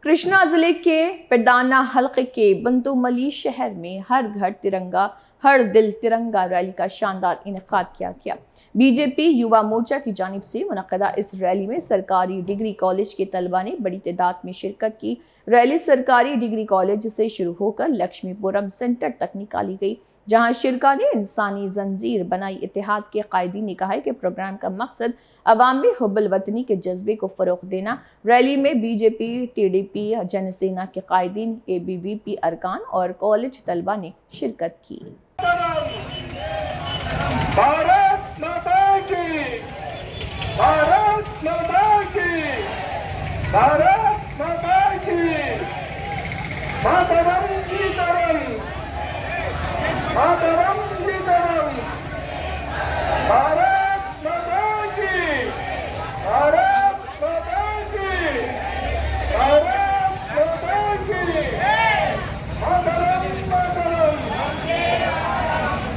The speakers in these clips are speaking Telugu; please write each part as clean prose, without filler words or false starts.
कृष्णा जिले के पेडाना हल्के के बंतुमली शहर में हर घर तिरंगा हर दिल तिरंगा रैली का शानदार इनेकाद किया गया। बीजेपी युवा मोर्चा की जानिब से मुनक्कदा इस रैली में सरकारी डिग्री कॉलेज के तलबा ने बड़ी तादाद में शिरकत की। रैली सरकारी डिग्री कॉलेज से शुरू होकर लक्ष्मीपुरम सेंटर तक निकाली गई, जहां शिरका ने इंसानी जंजीर बनाई। इत्तेहाद के कायदीन ने कहा है कि प्रोग्राम का मकसद अवाम में हुब्बुल वतनी के जज्बे को फरोग देना। रैली में बीजेपी, टीडीपी, जनसेना के कायदीन, एबीवीपी अरकान और कॉलेज तलबा ने शिरकत की। भारत माता की, भारत माता की, भारत माता की, मातरम की तरम, मातरम की तरम, भारत माता की, भारत माता की, भारत माता की, मातरम मातरम,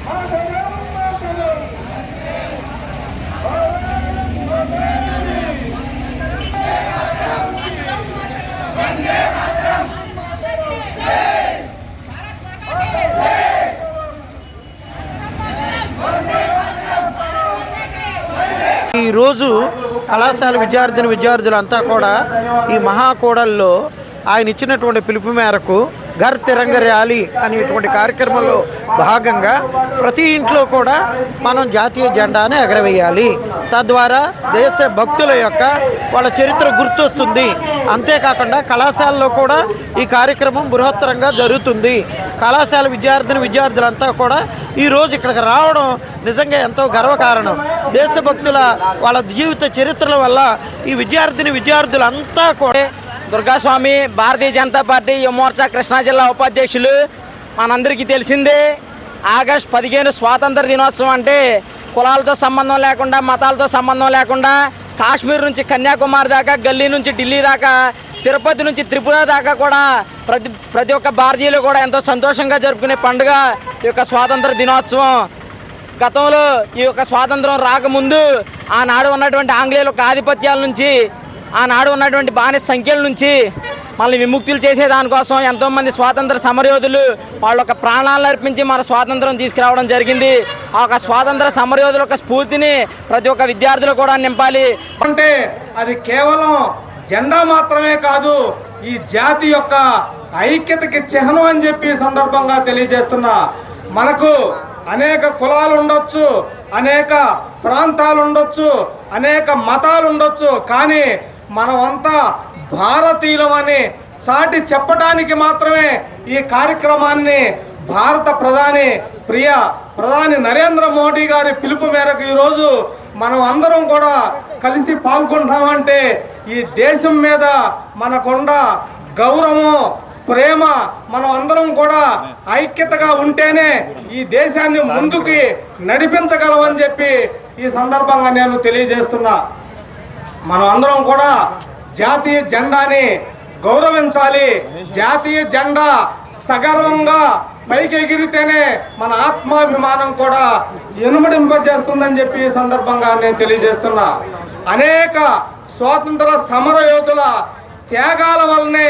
मातरम मातरम, भारत माता की, वंदे मातरम, ఈ రోజు కళాశాల విద్యార్థులంతా కూడా ఈ మహాకూడల్లో ఆయన ఇచ్చినటువంటి పిలుపు మేరకు ఘర్ తిరంగ ర్యాలీ అనేటువంటి కార్యక్రమంలో భాగంగా ప్రతి ఇంట్లో కూడా మనం జాతీయ జెండాను ఎగరవేయాలి. తద్వారా దేశ భక్తుల యొక్క వాళ్ళ చరిత్ర గుర్తొస్తుంది. అంతేకాకుండా కళాశాలలో కూడా ఈ కార్యక్రమం బృహత్తరంగా జరుగుతుంది. కళాశాల విద్యార్థులంతా కూడా ఈరోజు ఇక్కడికి రావడం నిజంగా ఎంతో గర్వకారణం. దేశభక్తుల వాళ్ళ జీవిత చరిత్రల వల్ల ఈ విద్యార్థులంతా కూడా దుర్గాస్వామి భారతీయ జనతా పార్టీ యువ మోర్చా కృష్ణా జిల్లా ఉపాధ్యక్షులు. మనందరికీ తెలిసిందే, ఆగస్టు 15 స్వాతంత్ర దినోత్సవం అంటే కులాలతో సంబంధం లేకుండా, మతాలతో సంబంధం లేకుండా, కాశ్మీర్ నుంచి కన్యాకుమారి దాకా, గల్లీ నుంచి ఢిల్లీ దాకా, తిరుపతి నుంచి త్రిపుర దాకా కూడా ప్రతి ఒక్క భారతీయులు కూడా ఎంతో సంతోషంగా జరుపుకునే పండుగ ఈ యొక్క స్వాతంత్ర దినోత్సవం. గతంలో ఈ యొక్క స్వాతంత్రం రాకముందు ఆనాడు ఉన్నటువంటి ఆంగ్లేయుల యొక్క ఆధిపత్యాల నుంచి, ఆనాడు ఉన్నటువంటి బానిస సంఖ్యల నుంచి మళ్ళీ విముక్తులు చేసేదానికోసం ఎంతోమంది స్వాతంత్ర సమరయోధులు వాళ్ళ యొక్క ప్రాణాలను అర్పించి మన స్వాతంత్రం తీసుకురావడం జరిగింది. ఆ యొక్క స్వాతంత్ర సమరయోధుల యొక్క స్ఫూర్తిని ప్రతి ఒక్క విద్యార్థులు కూడా నింపాలి. అంటే అది కేవలం జెండా మాత్రమే కాదు, ఈ జాతి యొక్క ఐక్యతకి చిహ్నం అని చెప్పి సందర్భంగా తెలియజేస్తున్నా. మనకు అనేక కులాలు ఉండొచ్చు, అనేక ప్రాంతాలు ఉండొచ్చు, అనేక మతాలు ఉండొచ్చు, కానీ మనమంతా భారతీయులమని చాటి చెప్పడానికి మాత్రమే ఈ కార్యక్రమాన్ని భారత ప్రధాని నరేంద్ర మోడీ గారి పిలుపు మేరకు ఈరోజు మనం అందరం కూడా కలిసి పాల్గొంటున్నామంటే ఈ దేశం మీద మనకున్న గౌరవం, ప్రేమ, మనం అందరం కూడా ఐక్యతగా ఉంటేనే ఈ దేశాన్ని ముందుకి నడిపించగలమని చెప్పి ఈ సందర్భంగా నేను తెలియజేస్తున్నా. మనం అందరం కూడా జాతీయ జెండాని గౌరవించాలి. జాతీయ జెండా సగర్వంగా పైకి ఎగిరితేనే మన ఆత్మాభిమానం కూడా ఇనుమడింపజేస్తుందని చెప్పి ఈ సందర్భంగా నేను తెలియజేస్తున్నా. అనేక స్వాతంత్ర సమరయోధుల త్యాగాల వల్లనే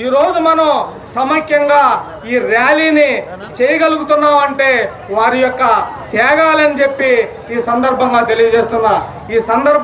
ఈరోజు మనం సమైక్యంగా ఈ ర్యాలీని చేయగలుగుతున్నాం అంటే వారి యొక్క త్యాగాలని చెప్పి ఈ సందర్భంగా తెలియజేస్తున్నా. ఈ సందర్భంగా